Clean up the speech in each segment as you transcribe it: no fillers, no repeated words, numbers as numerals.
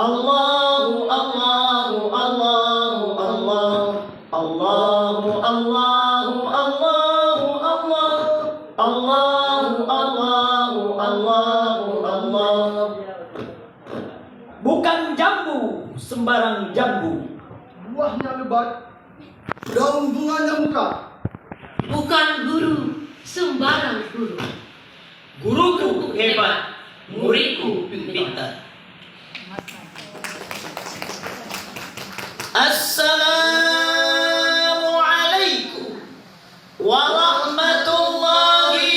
Allahu Allahu Allahu Allah Allahu Allahu Allahu Allah Allahu Allahu Allahu Allah. Bukan jambu sembarang jambu, buahnya lebat, daun bunganya muka. Bukan guru sembarang guru, guruku hebat, muridku pintar. Assalamualaikum warahmatullahi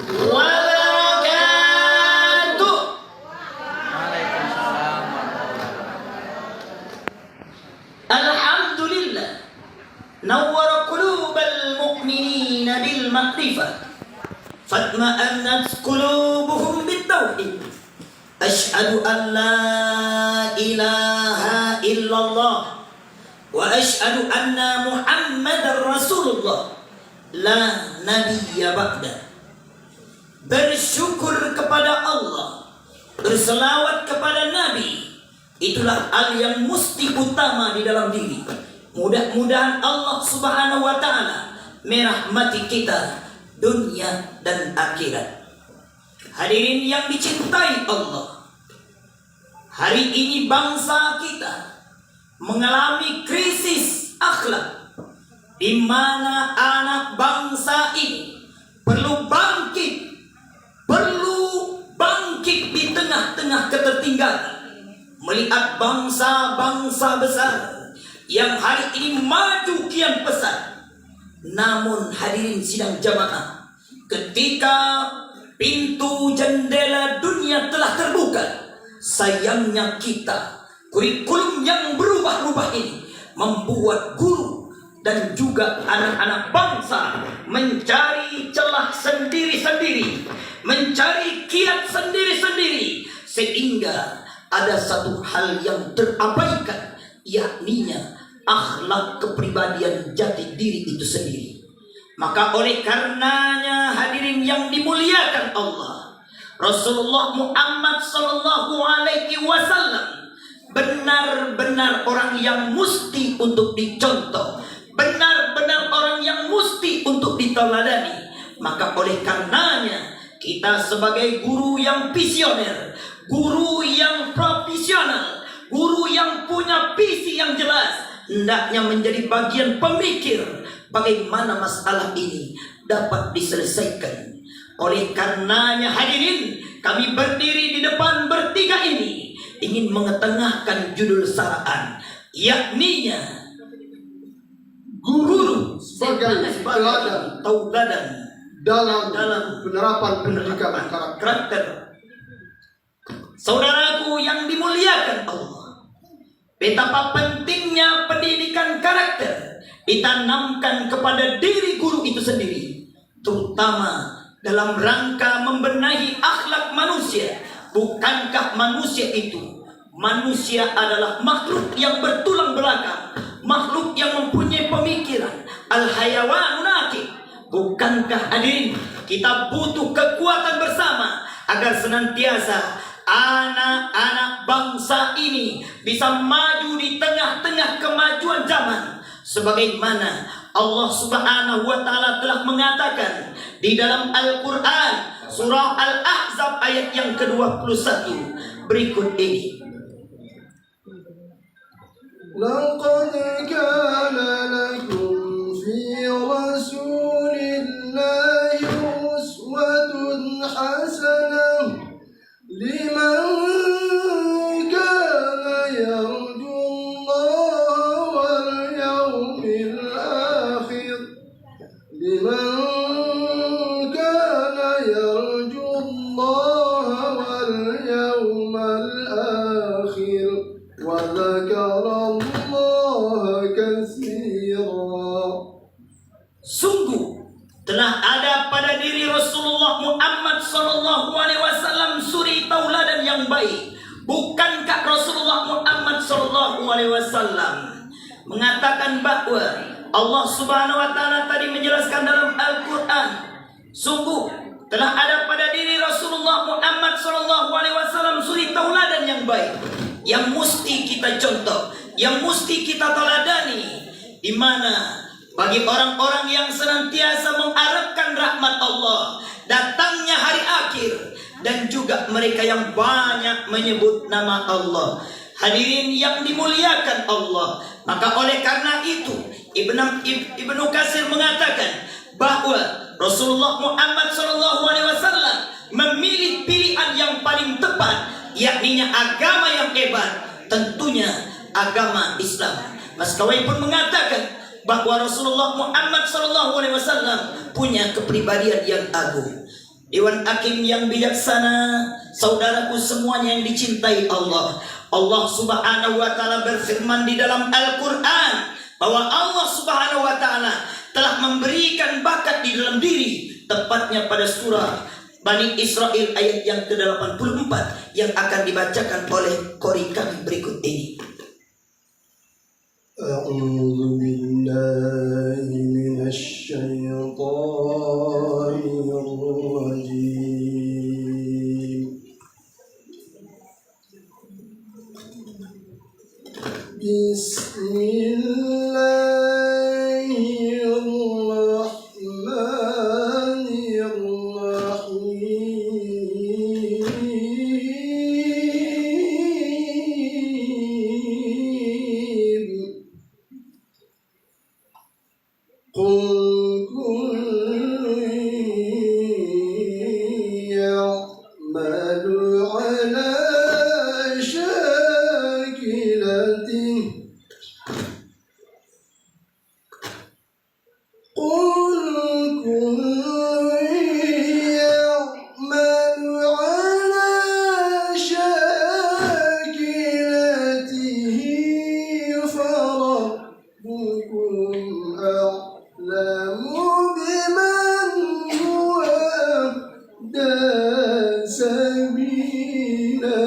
wabarakatuh. Alhamdulillah nawwara qulubal mu'minina bil ma'rifah fatma'annat qulubuhum bit tauhid. Asyhadu an la ilaha illallah wa asyhadu anna Muhammadar Rasulullah la nabiyya ba'da. Bersyukur kepada Allah, berselawat kepada Nabi, itulah hal yang mesti utama di dalam diri. Mudah-mudahan Allah Subhanahu wa ta'ala merahmati kita dunia dan akhirat. Hadirin yang dicintai Allah, hari ini bangsa kita mengalami krisis akhlak, di mana anak bangsa ini perlu bangkit di tengah-tengah ketertinggalan, melihat bangsa-bangsa besar yang hari ini maju kian pesat. Namun hadirin sidang jamaah, ketika pintu jendela dunia telah terbuka, sayangnya kita, kurikulum yang berubah-ubah ini membuat guru dan juga anak-anak bangsa mencari celah sendiri-sendiri, mencari kiat sendiri-sendiri, sehingga ada satu hal yang terabaikan, yakninya akhlak kepribadian jati diri itu sendiri. Maka oleh karenanya hadirin yang dimuliakan Allah, Rasulullah Muhammad sallallahu alaihi wasallam benar-benar orang yang mesti untuk dicontoh, benar-benar orang yang mesti untuk diteladani. Maka oleh karenanya kita sebagai guru yang visioner, guru yang profesional, guru yang punya visi yang jelas, hendaknya menjadi bagian pemikir bagaimana masalah ini dapat diselesaikan. Oleh karenanya hadirin, kami berdiri di depan bertiga ini ingin mengetengahkan judul saraan, yakninya guru sebagai tauladan dalam penerapan pendidikan karakter. Saudaraku yang dimuliakan Allah, betapa pentingnya pendidikan karakter ditanamkan kepada diri guru itu sendiri, terutama dalam rangka membenahi akhlak manusia. Bukankah manusia adalah makhluk yang bertulang belakang, makhluk yang mempunyai pemikiran, al-hayawanun naqi. Bukankah hadirin kita butuh kekuatan bersama agar senantiasa anak-anak bangsa ini bisa maju di tengah-tengah kemajuan zaman, sebagaimana Allah Subhanahu wa ta'ala telah mengatakan di dalam Al-Quran surah Al-Ahzab ayat yang ke-21 berikut ini. Laqad kana lakum fi rasulillahi uswatun hasanah liman kana yarjullaha wal yawmil akhir liman kana yarjullaha wal yawmal akhir wa dzakarallaha katsira. Sungguh telah ada pada diri Rasulullah Muhammad SAW suri tauladan yang baik. Bukankah Rasulullah Muhammad SAW mengatakan bahwa Allah Subhanahu wa ta'ala tadi menjelaskan dalam Al-Quran, sungguh telah ada pada diri Rasulullah Muhammad SAW suri tauladan yang baik. yang mesti kita contoh, yang mesti kita teladani, di mana bagi orang-orang yang senantiasa mengharapkan rahmat Allah, datangnya hari akhir, dan juga mereka yang banyak menyebut nama Allah. Hadirin yang dimuliakan Allah, maka oleh karena itu Ibnu Katsir mengatakan bahwa Rasulullah Muhammad SAW memilih pilihan yang paling tepat, yakni agama yang hebat, tentunya agama Islam. Mas Kawai pun mengatakan bahwa Rasulullah Muhammad SAW punya kepribadian yang agung. Dewan Hakim yang bijaksana, saudaraku semuanya yang dicintai Allah, Allah Subhanahu wa taala berfirman di dalam Al-Qur'an bahwa Allah Subhanahu wa taala telah memberikan bakat di dalam diri, tepatnya pada surah Bani Israel ayat yang ke-84 yang akan dibacakan oleh qori kami berikut ini. أعوذ بالله من الشيطان الرجيم بسم الله الرحمن الرحيم قل كل يعمل على شاكلته قل كل يعمل على شاكلته فربكم أعلم بمن هو أهدى سبيلا.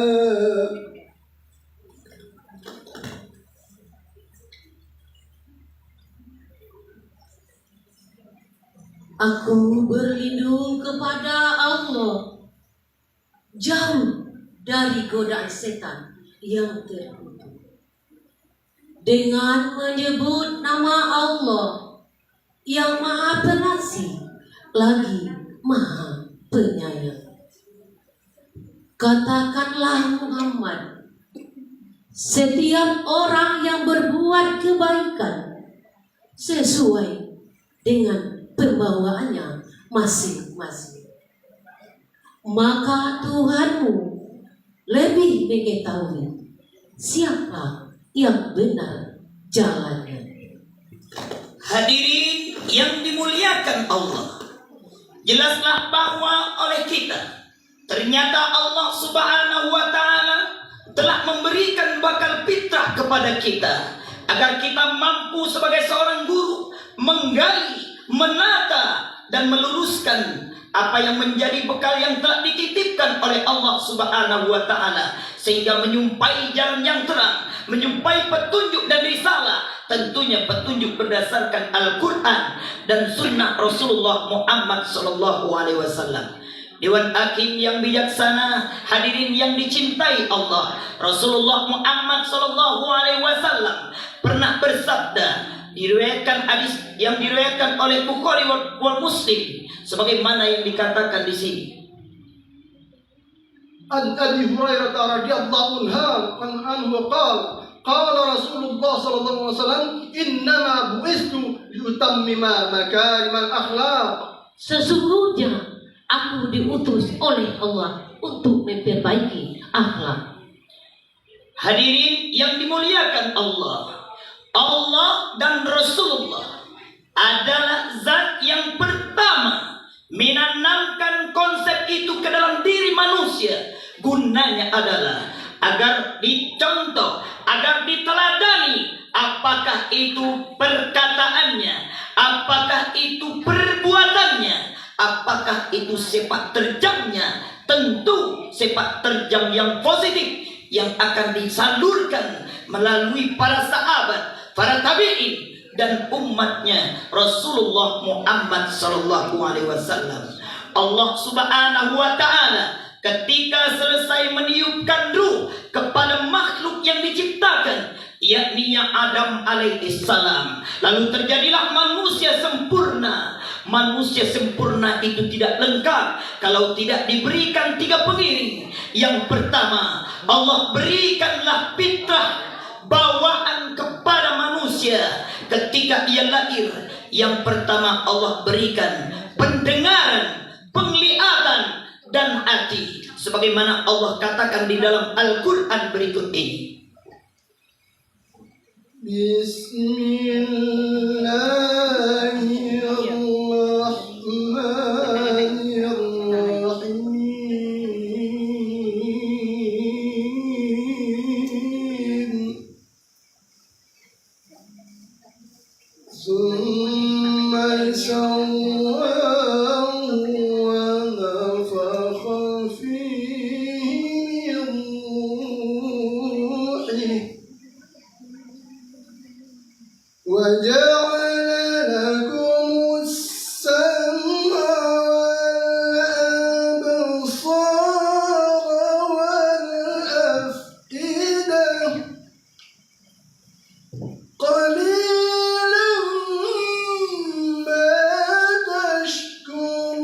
Aku berlindung kepada Allah, jauh dari godaan setan yang terkutuk. Dengan menyebut nama Allah yang Maha Pengasih lagi Maha Penyayang. Katakanlah Muhammad, setiap orang yang berbuat kebaikan sesuai dengan pembawaannya masing-masing, maka Tuhanmu lebih mengetahui siapa yang benar jalannya. Hadirin yang dimuliakan Allah, jelaslah bahwa oleh kita ternyata Allah Subhanahu wa taala telah memberikan bakal fitrah kepada kita agar kita mampu sebagai seorang guru menggali, menata dan meluruskan apa yang menjadi bekal yang telah dititipkan oleh Allah Subhanahu wa taala, sehingga menyumpai jalan yang terang, menyumpai petunjuk dan risalah, tentunya petunjuk berdasarkan Al-Qur'an dan sunnah Rasulullah Muhammad SAW. Dewan Hakim yang bijaksana, hadirin yang dicintai Allah, Rasulullah Muhammad SAW pernah bersabda, diriwayatkan hadis yang diriwayatkan oleh Bukhari wal Muslim, sebagaimana yang dikatakan di sini. عن أبي هريرة رضي الله عنه قال قال رسول الله صلى الله عليه وسلم إنما بعثت لأتمم مكارم الأخلاق. Sesungguhnya aku diutus oleh Allah untuk memperbaiki akhlak. Hadirin yang dimuliakan Allah, Allah dan Rasulullah adalah zat yang pertama menanamkan konsep itu ke dalam diri manusia. Gunanya adalah agar dicontoh, agar diteladani, apakah itu perkataannya, apakah itu perbuatannya, apakah itu sepak terjangnya. Tentu sepak terjang yang positif yang akan disalurkan melalui para sahabat, para tabi'in dan umatnya Rasulullah Muhammad SAW. Allah Subhanahu wa taala ketika selesai meniupkan ruh kepada makhluk lahirnya Adam alaihissalam. Lalu terjadilah manusia sempurna. Manusia sempurna itu tidak lengkap kalau tidak diberikan 3 pengiring. Yang pertama, Allah berikanlah fitrah bawaan kepada manusia ketika ia lahir. Yang pertama Allah berikan pendengaran, penglihatan, dan hati, sebagaimana Allah katakan di dalam Al-Quran berikut ini. Bismillahirrahmanirrahim. Summa sawwahu wa nafakha fihi min ruhihi wa ja'ala lakum as-sam'a wal absara wal af'idah qalilan ma tashkurun.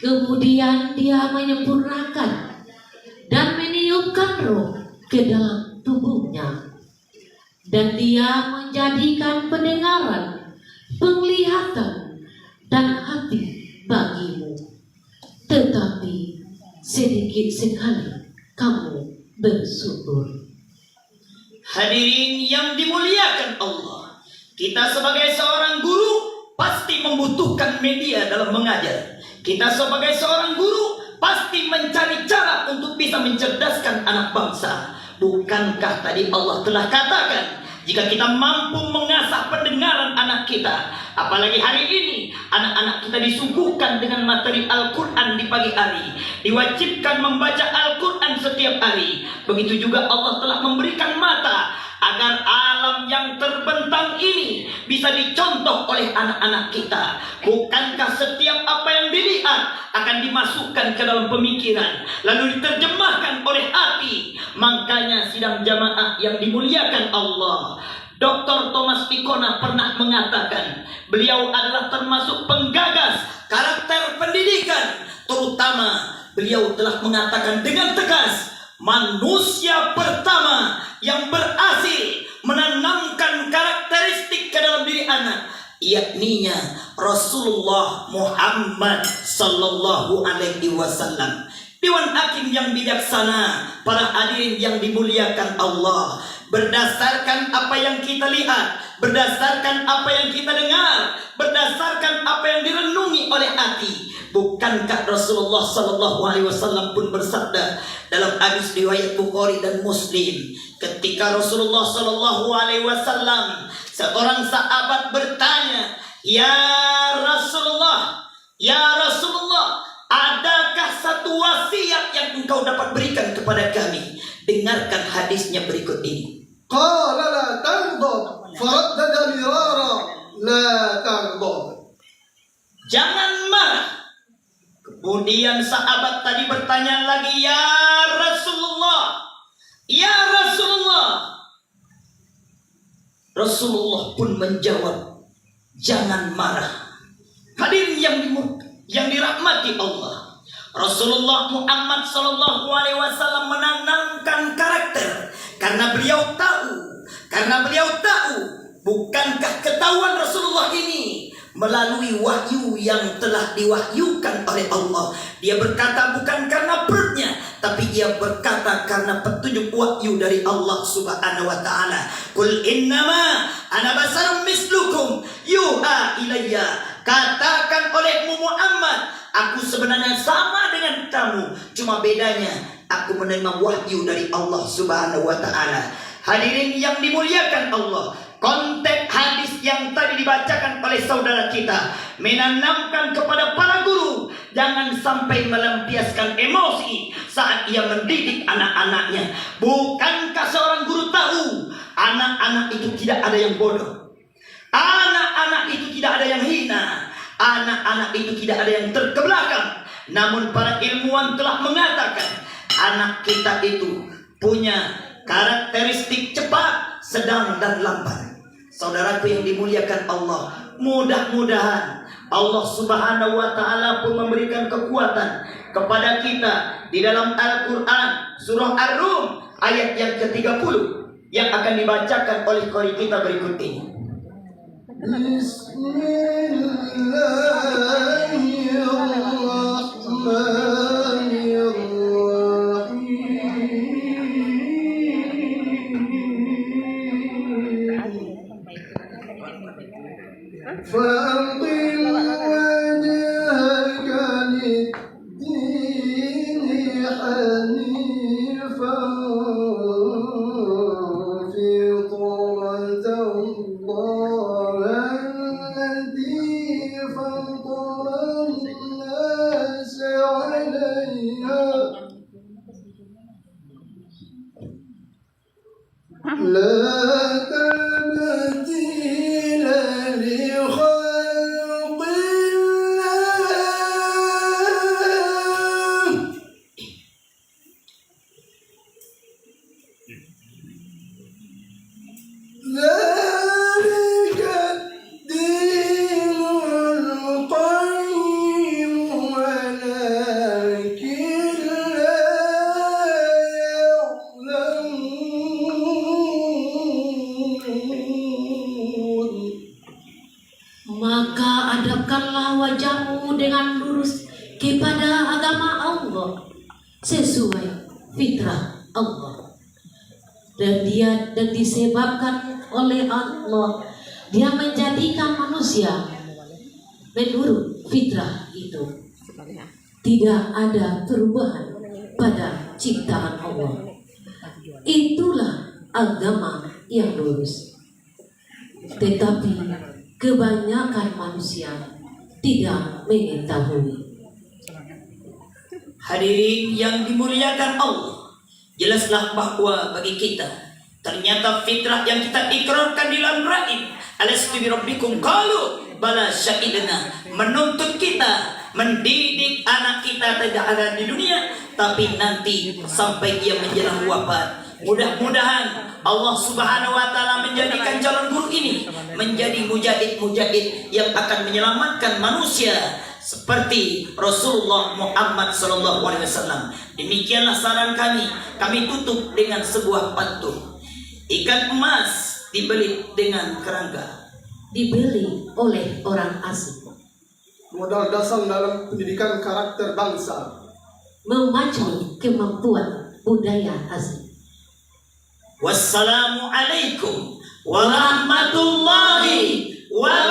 Kemudian dia menyempurnakan dan meniupkan roh ke dalam tubuhnya. Dan dia menjadikan pendengaran, penglihatan, dan hati bagimu. Tetapi sedikit sekali kamu bersyukur. Hadirin yang dimuliakan Allah, kita sebagai seorang guru pasti membutuhkan media dalam mengajar. Kita sebagai seorang guru pasti mencari cara untuk bisa mencerdaskan anak bangsa. Bukankah tadi Allah telah katakan, jika kita mampu mengasah pendengaran anak kita, apalagi hari ini anak-anak kita disuguhkan dengan materi Al-Quran di pagi hari, diwajibkan membaca Al-Quran setiap hari. Begitu juga Allah telah memberikan mata agar alam yang terbentang ini bisa dicontoh oleh anak-anak kita. Bukankah setiap apa yang dilihat akan dimasukkan ke dalam pemikiran, lalu diterjemahkan oleh hati? Makanya sidang jamaah yang dimuliakan Allah, Dr. Thomas Pikona pernah mengatakan, beliau adalah termasuk penggagas karakter pendidikan. Terutama beliau telah mengatakan dengan tegas, manusia pertama yang berhasil menanamkan karakteristik ke dalam diri anak, yakninya Rasulullah Muhammad sallallahu alaihi wasallam. Dewan Hakim yang bijaksana, para hadirin yang dimuliakan Allah, berdasarkan apa yang kita lihat, berdasarkan apa yang kita dengar, berdasarkan apa yang direnungi oleh hati, bukankah Rasulullah sallallahu alaihi wasallam pun bersabda dalam hadis riwayat Bukhari dan Muslim, ketika Rasulullah sallallahu alaihi wasallam, seorang sahabat bertanya, "Ya Rasulullah, ya Rasulullah, adakah satu wasiat yang engkau dapat berikan kepada kami?" Dengarkan hadisnya berikut ini. Qala la taghdab, faraddada mirara, la taghdab. Jangan marah. Kemudian sahabat tadi bertanya lagi, "Ya Rasulullah, ya Rasulullah." Rasulullah pun menjawab, "Jangan marah." Hadirin yang dirahmati Allah, Rasulullah Muhammad sallallahu alaihi wasallam menanamkan karakter karena beliau tahu, bukankah ketahuan Rasulullah ini melalui wahyu yang telah diwahyukan oleh Allah. Dia berkata bukan karena perutnya, tapi dia berkata karena petunjuk wahyu dari Allah Subhanahu wa taala. Qul innama ana basarum mislukum yuha ilayya. Katakan olehmu Muhammad, aku sebenarnya sama dengan kamu, cuma bedanya aku menerima wahyu dari Allah Subhanahu wa taala. Hadirin yang dimuliakan Allah, konteks hadis yang tadi dibacakan oleh saudara kita menanamkan kepada para guru, jangan sampai melampiaskan emosi saat ia mendidik anak-anaknya. Bukankah seorang guru tahu anak-anak itu tidak ada yang bodoh, anak-anak itu tidak ada yang hina, anak-anak itu tidak ada yang terkebelakang. Namun para ilmuwan telah mengatakan anak kita itu punya karakteristik cepat, sedang, dan lambat. Saudaraku yang dimuliakan Allah, mudah-mudahan Allah Subhanahu wa Ta'ala pun memberikan kekuatan kepada kita di dalam Al-Quran surah Ar-Rum ayat yang ke-30 yang akan dibacakan oleh qari kita berikut ini. فأقم وجهك للدين حنيفا فطرة الله التي فطر الناس عليها لا تبديل لخلق الله ذلك الدين القيم ولكن لا يعلمون. Maka adapkanlah wajahmu dengan lurus kepada agama Allah sesuai fitrah Allah. Dan disebabkan oleh Allah, Dia menjadikan manusia menurut fitrah itu. Tidak ada perubahan pada ciptaan Allah. Itulah agama yang lurus. Tetapi kebanyakan manusia tidak mengetahui. Hadirin yang dimuliakan Allah, jelaslah bahwa bagi kita ternyata fitrah yang kita ikrarkan di dalam rahim, alastu bi rabbikum qalu bala syahidna, menuntut kita mendidik anak kita tidak ada di dunia, tapi nanti sampai dia menjelang wafat. Mudah-mudahan Allah Subhanahu wa Ta'ala menjadikan calon guru ini menjadi mujahid-mujahid yang akan menyelamatkan manusia seperti Rasulullah Muhammad SAW. Demikianlah saran kami. Kami tutup dengan sebuah pantun. Ikan emas dibeli dengan kerangka, Dibeli oleh orang asing. Modal dasar dalam pendidikan karakter bangsa. Memacu kemampuan budaya asing. Wassalamualaikum warahmatullahi wabarakatuh.